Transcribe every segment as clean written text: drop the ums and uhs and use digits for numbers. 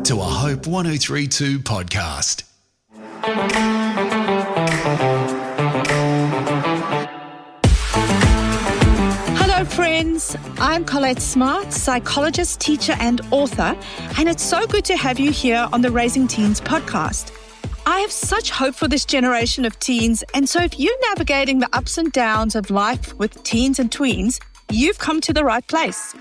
to a Hope 1032 podcast. Hello friends, I'm Colette Smart, psychologist, teacher and author, and it's so good to have you here on the Raising Teens podcast. I have such hope for this generation of teens, and so if you're navigating the ups and downs of life with teens and tweens, you've come to the right place.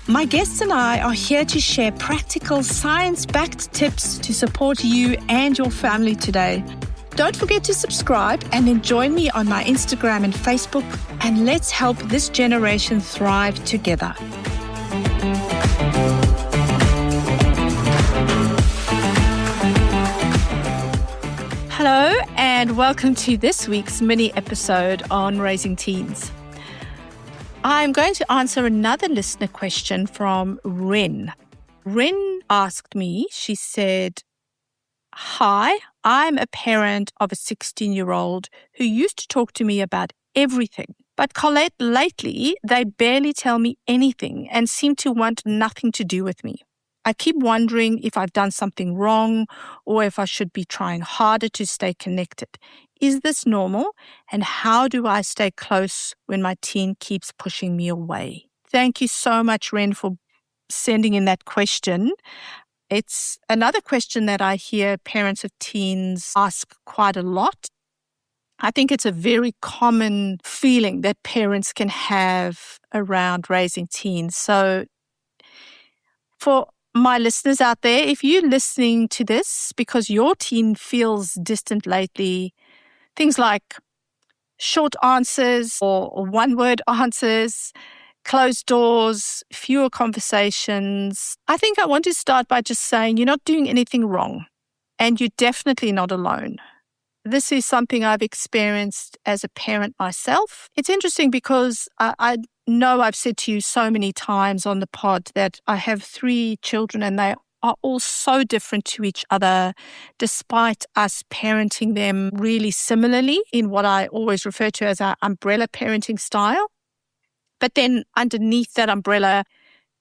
My guests and I are here to share practical, science-backed tips to support you and your family today. Don't forget to subscribe and then join me on my Instagram and Facebook, and let's help this generation thrive together. Hello, and welcome to this week's mini episode on Raising Teens. I'm going to answer another listener question from Ren. Ren asked me, she said, "Hi, I'm a parent of a 16-year-old who used to talk to me about everything. But Colette, lately, they barely tell me anything and seem to want nothing to do with me. I keep wondering if I've done something wrong or if I should be trying harder to stay connected. Is this normal? And how do I stay close when my teen keeps pushing me away?" Thank you so much, Ren, for sending in that question. It's another question that I hear parents of teens ask quite a lot. I think it's a very common feeling that parents can have around raising teens. So for my listeners out there, if you're listening to this because your teen feels distant lately, things like short answers or one-word answers, closed doors, fewer conversations, I think I want to start by just saying you're not doing anything wrong and you're definitely not alone. This is something I've experienced as a parent myself. It's interesting because I know I've said to you so many times on the pod that I have 3 children and they are all so different to each other, despite us parenting them really similarly in what I always refer to as our umbrella parenting style. But then underneath that umbrella,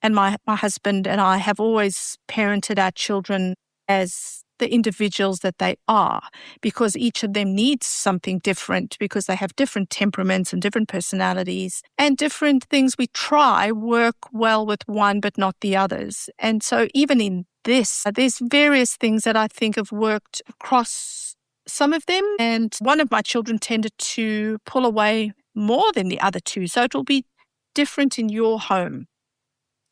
and my husband and I have always parented our children as the individuals that they are, because each of them needs something different, because they have different temperaments and different personalities, and different things we try work well with one but not the others. And so even in this, there's various things that I think have worked across some of them, and one of my children tended to pull away more than the other 2, so it will be different in your home.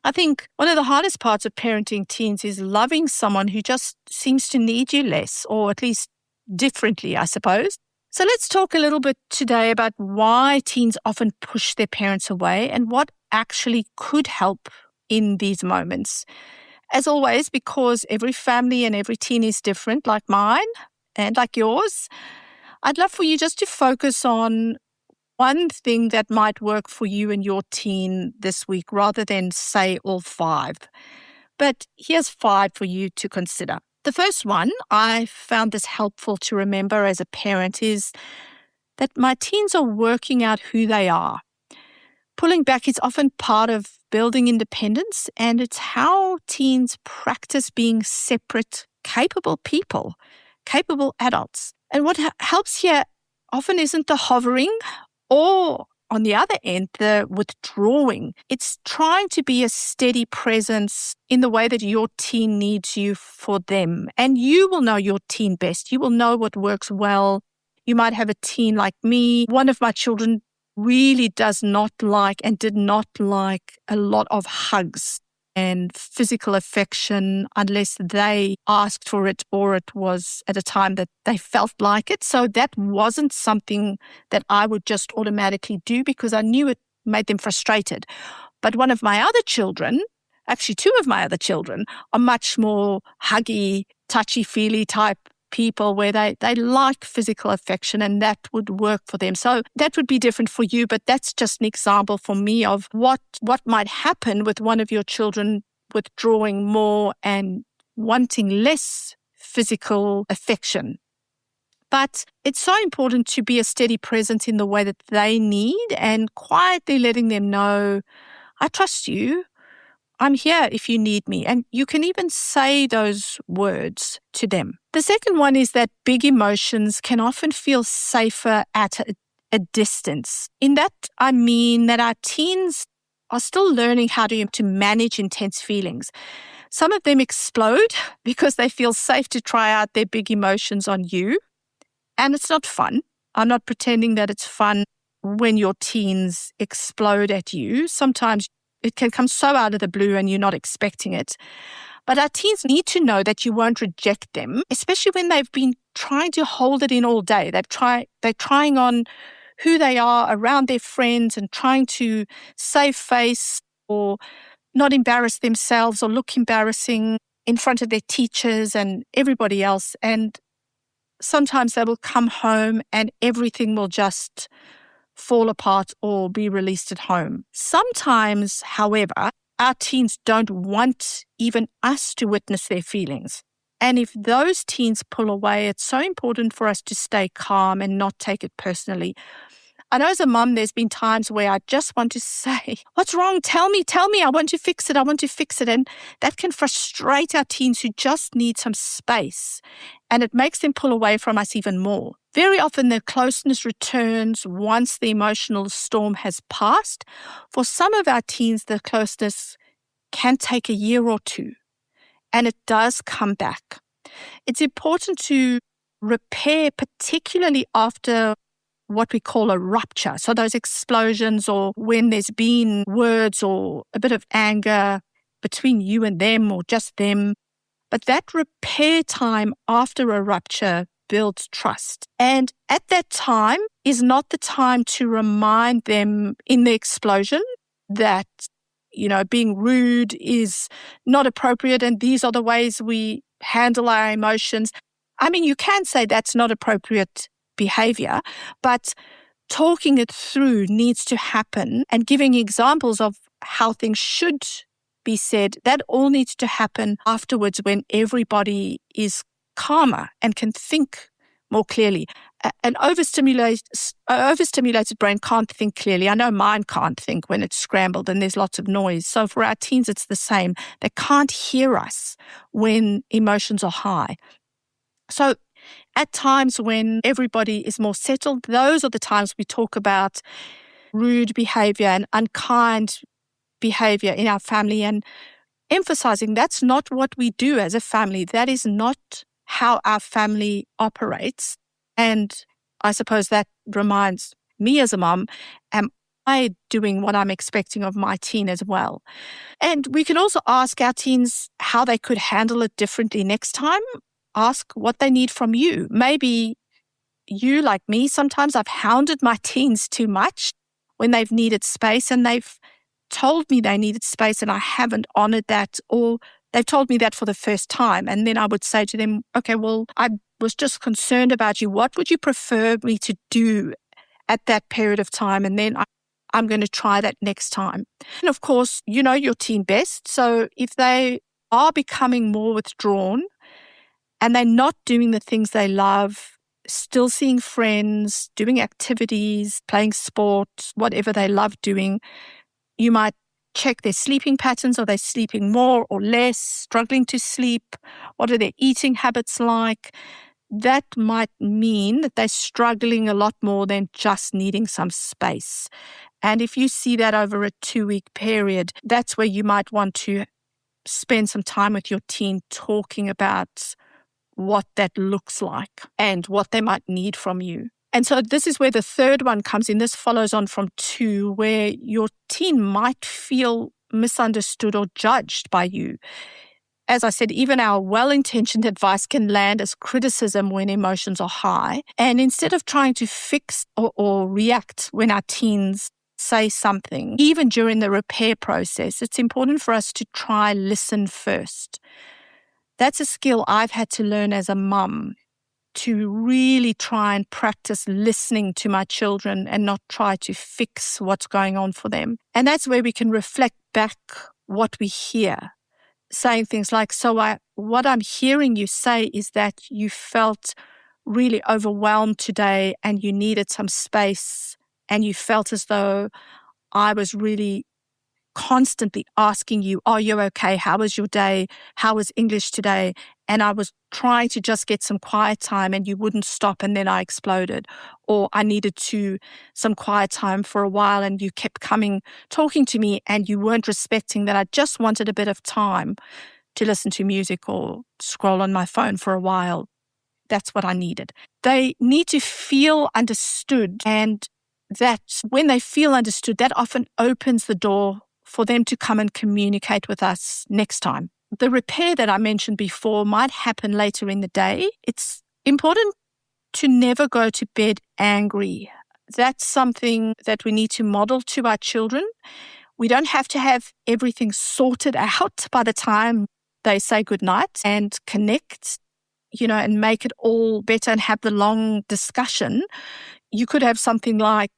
I think one of the hardest parts of parenting teens is loving someone who just seems to need you less, or at least differently, I suppose. So let's talk a little bit today about why teens often push their parents away and what actually could help in these moments. As always, because every family and every teen is different, like mine and like yours, I'd love for you just to focus on one thing that might work for you and your teen this week rather than say all 5. But here's 5 for you to consider. The first one, I found this helpful to remember as a parent, is that my teens are working out who they are. Pulling back is often part of building independence, and it's how teens practice being separate, capable people, capable adults. And what helps here often isn't the hovering, or on the other end, the withdrawing. It's trying to be a steady presence in the way that your teen needs you for them. And you will know your teen best. You will know what works well. You might have a teen like me. One of my children really does not like and did not like a lot of hugs and physical affection unless they asked for it or it was at a time that they felt like it. So that wasn't something that I would just automatically do because I knew it made them frustrated. But one of my other children, actually 2 of my other children, are much more huggy, touchy-feely type people where they like physical affection and that would work for them. So that would be different for you, but that's just an example for me of what might happen with one of your children withdrawing more and wanting less physical affection. But it's so important to be a steady presence in the way that they need and quietly letting them know, I trust you. I'm here if you need me. And you can even say those words to them. The second one is that big emotions can often feel safer at a distance. In that, I mean that our teens are still learning how to manage intense feelings. Some of them explode because they feel safe to try out their big emotions on you. And it's not fun. I'm not pretending that it's fun when your teens explode at you. Sometimes it can come so out of the blue and you're not expecting it. But our teens need to know that you won't reject them, especially when they've been trying to hold it in all day. They're trying on who they are around their friends and trying to save face or not embarrass themselves or look embarrassing in front of their teachers and everybody else. And sometimes they will come home and everything will just fall apart or be released at home. Sometimes, however, our teens don't want even us to witness their feelings. And if those teens pull away, it's so important for us to stay calm and not take it personally. I know as a mum, there's been times where I just want to say, what's wrong? Tell me, I want to fix it. And that can frustrate our teens who just need some space. And it makes them pull away from us even more. Very often the closeness returns once the emotional storm has passed. For some of our teens, the closeness can take a year or two, and it does come back. It's important to repair, particularly after what we call a rupture. So those explosions or when there's been words or a bit of anger between you and them or just them. But that repair time after a rupture builds trust. And at that time is not the time to remind them in the explosion that, being rude is not appropriate and these are the ways we handle our emotions. I mean, you can say that's not appropriate behavior, but talking it through needs to happen and giving examples of how things should be said. That all needs to happen afterwards when everybody is calmer and can think more clearly. An overstimulated brain can't think clearly. I know mine can't think when it's scrambled and there's lots of noise. So for our teens, it's the same. They can't hear us when emotions are high. So at times when everybody is more settled, those are the times we talk about rude behavior and unkind behavior in our family and emphasizing that's not what we do as a family. That is not how our family operates. And I suppose that reminds me as a mom, am I doing what I'm expecting of my teen as well? And we can also ask our teens how they could handle it differently next time. Ask what they need from you. Maybe you, like me, sometimes I've hounded my teens too much when they've needed space and they've told me they needed space and I haven't honored that, or they've told me that for the first time. And then I would say to them, okay, well, I was just concerned about you. What would you prefer me to do at that period of time? And then I'm going to try that next time. And of course, you know your teen best. So if they are becoming more withdrawn, and they're not doing the things they love, still seeing friends, doing activities, playing sports, whatever they love doing, you might check their sleeping patterns. Are they sleeping more or less, struggling to sleep? What are their eating habits like? That might mean that they're struggling a lot more than just needing some space. And if you see that over a 2-week period, that's where you might want to spend some time with your teen talking about what that looks like and what they might need from you. And so this is where the third one comes in. This follows on from 2, where your teen might feel misunderstood or judged by you. As I said, even our well-intentioned advice can land as criticism when emotions are high. And instead of trying to fix or react when our teens say something, even during the repair process, it's important for us to try listen first. That's a skill I've had to learn as a mum, to really try and practice listening to my children and not try to fix what's going on for them. And that's where we can reflect back what we hear, saying things like, what I'm hearing you say is that you felt really overwhelmed today and you needed some space and you felt as though I was really constantly asking you, are you okay? How was your day? How was English today? And I was trying to just get some quiet time and you wouldn't stop and then I exploded. Or I needed some quiet time for a while and you kept talking to me and you weren't respecting that I just wanted a bit of time to listen to music or scroll on my phone for a while. That's what I needed. They need to feel understood, and that when they feel understood, that often opens the door for them to come and communicate with us next time. The repair that I mentioned before might happen later in the day. It's important to never go to bed angry. That's something that we need to model to our children. We don't have to have everything sorted out by the time they say goodnight and connect, and make it all better and have the long discussion. You could have something like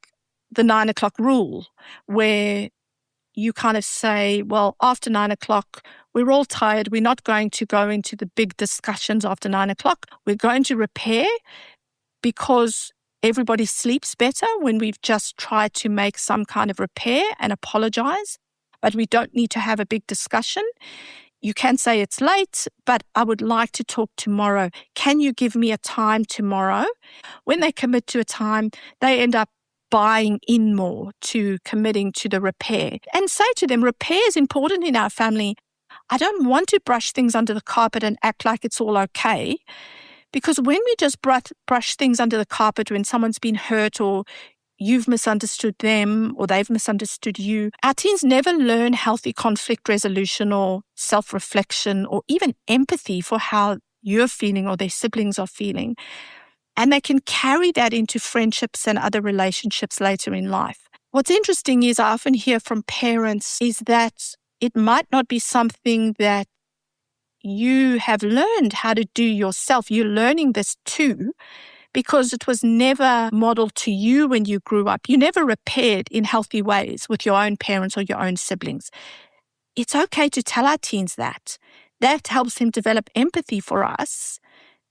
the 9 o'clock rule, where you kind of say, well, after 9 o'clock, we're all tired. We're not going to go into the big discussions after 9 o'clock. We're going to repair because everybody sleeps better when we've just tried to make some kind of repair and apologize. But we don't need to have a big discussion. You can say it's late, but I would like to talk tomorrow. Can you give me a time tomorrow? When they commit to a time, they end up buying in more to committing to the repair. And say to them, repair is important in our family. I don't want to brush things under the carpet and act like it's all okay. Because when we just brush things under the carpet when someone's been hurt or you've misunderstood them or they've misunderstood you, our teens never learn healthy conflict resolution or self-reflection or even empathy for how you're feeling or their siblings are feeling. And they can carry that into friendships and other relationships later in life. What's interesting is I often hear from parents is that it might not be something that you have learned how to do yourself. You're learning this too, because it was never modeled to you when you grew up. You never repaired in healthy ways with your own parents or your own siblings. It's okay to tell our teens that. That helps them develop empathy for us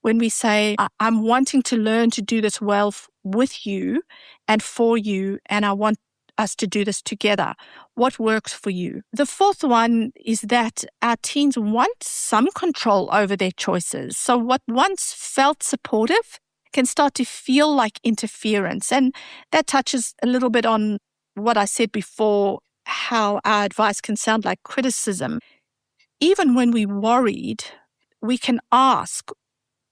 when we say, I'm wanting to learn to do this well with you and for you, and I want us to do this together. What works for you? The fourth one is that our teens want some control over their choices. So what once felt supportive can start to feel like interference. And that touches a little bit on what I said before, how our advice can sound like criticism. Even when we're worried, we can ask,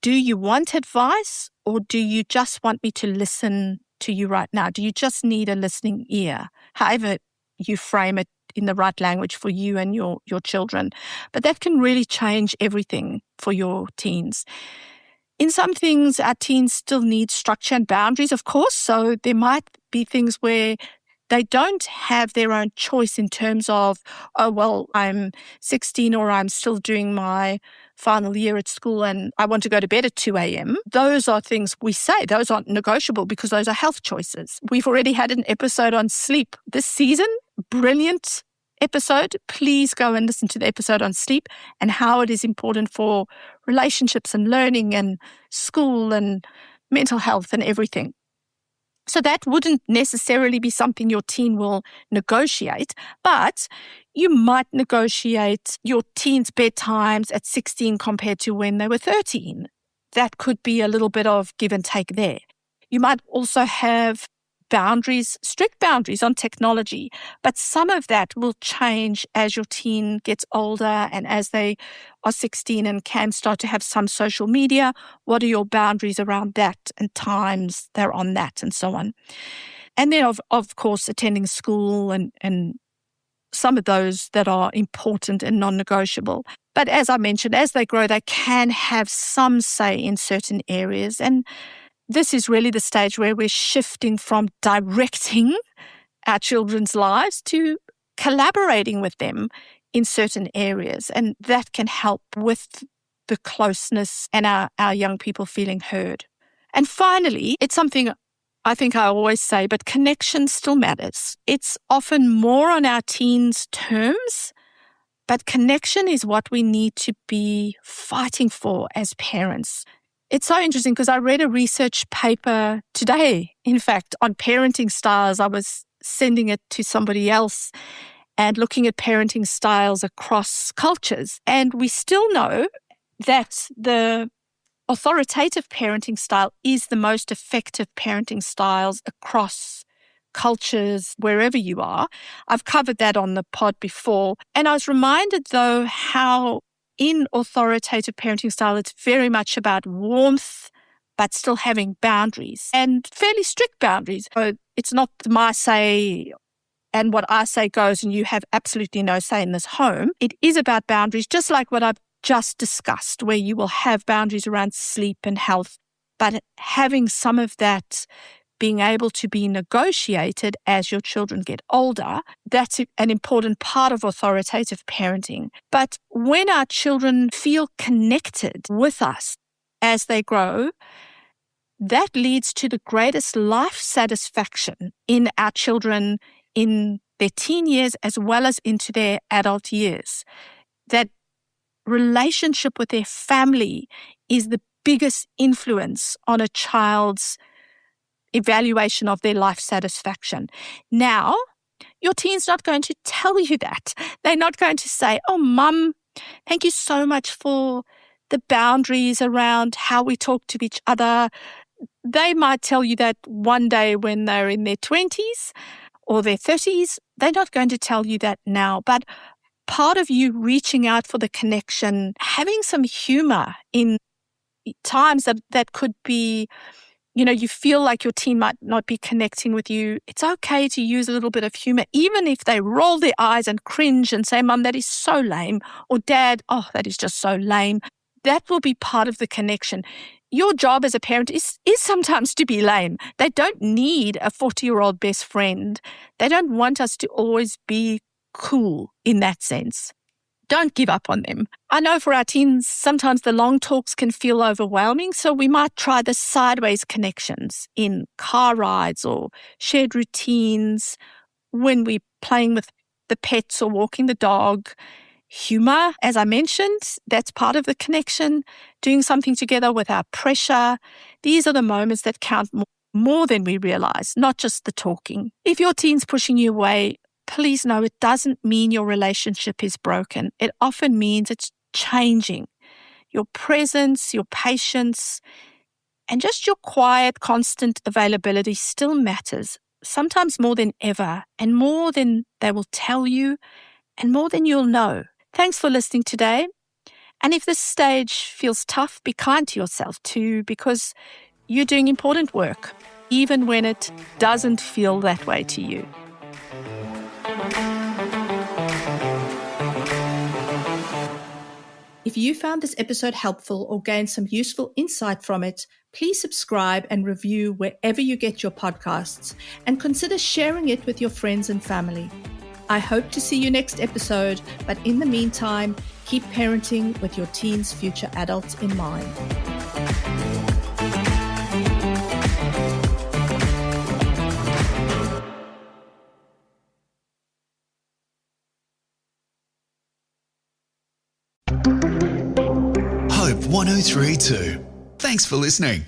do you want advice or do you just want me to listen to you right now? Do you just need a listening ear? However you frame it in the right language for you and your children. But that can really change everything for your teens. In some things, our teens still need structure and boundaries, of course. So there might be things where they don't have their own choice in terms of, oh, well, I'm 16 or I'm still doing my final year at school and I want to go to bed at 2 a.m. Those are things we say. Those aren't negotiable because those are health choices. We've already had an episode on sleep this season. Brilliant episode. Please go and listen to the episode on sleep and how it is important for relationships and learning and school and mental health and everything. So that wouldn't necessarily be something your teen will negotiate, but you might negotiate your teen's bedtimes at 16 compared to when they were 13. That could be a little bit of give and take there. You might also have boundaries, strict boundaries on technology, but some of that will change as your teen gets older and as they are 16 and can start to have some social media. What are your boundaries around that and times they're on that and so on? And then, of course, attending school and some of those that are important and non-negotiable. But as I mentioned, as they grow, they can have some say in certain areas. And this is really the stage where we're shifting from directing our children's lives to collaborating with them in certain areas. And that can help with the closeness and our young people feeling heard. And finally, it's something I think I always say, but connection still matters. It's often more on our teens' terms, but connection is what we need to be fighting for as parents. It's so interesting because I read a research paper today, in fact, on parenting styles. I was sending it to somebody else, and looking at parenting styles across cultures. And we still know that the authoritative parenting style is the most effective parenting styles across cultures, wherever you are. I've covered that on the pod before. And I was reminded, though, how in authoritative parenting style, it's very much about warmth, but still having boundaries and fairly strict boundaries. So it's not my say and what I say goes and you have absolutely no say in this home. It is about boundaries, just like what I've just discussed, where you will have boundaries around sleep and health, but having some of that being able to be negotiated as your children get older, that's an important part of authoritative parenting. But when our children feel connected with us as they grow, that leads to the greatest life satisfaction in our children in their teen years as well as into their adult years. That relationship with their family is the biggest influence on a child's evaluation of their life satisfaction. Now, your teen's not going to tell you that. They're not going to say, "Oh, Mum, thank you so much for the boundaries around how we talk to each other." They might tell you that one day when they're in their 20s or their 30s. They're not going to tell you that now. But part of you reaching out for the connection, having some humor in times that could be, you feel like your teen might not be connecting with you. It's okay to use a little bit of humor, even if they roll their eyes and cringe and say, "Mum, that is so lame," or "Dad, oh, that is just so lame." That will be part of the connection. Your job as a parent is sometimes to be lame. They don't need a 40-year-old best friend. They don't want us to always be cool in that sense. Don't give up on them. I know for our teens, sometimes the long talks can feel overwhelming, so we might try the sideways connections in car rides or shared routines when we're playing with the pets or walking the dog. Humor, as I mentioned, that's part of the connection. Doing something together without pressure. These are the moments that count more than we realize, not just the talking. If your teen's pushing you away, please know it doesn't mean your relationship is broken. It often means it's changing. Your presence, your patience, and just your quiet, constant availability still matters, sometimes more than ever, and more than they will tell you, and more than you'll know. Thanks for listening today. And if this stage feels tough, be kind to yourself too, because you're doing important work, even when it doesn't feel that way to you. If you found this episode helpful or gained some useful insight from it, please subscribe and review wherever you get your podcasts, and consider sharing it with your friends and family. I hope to see you next episode, but in the meantime, keep parenting with your teen's future adults in mind. Hope 1032. Thanks for listening.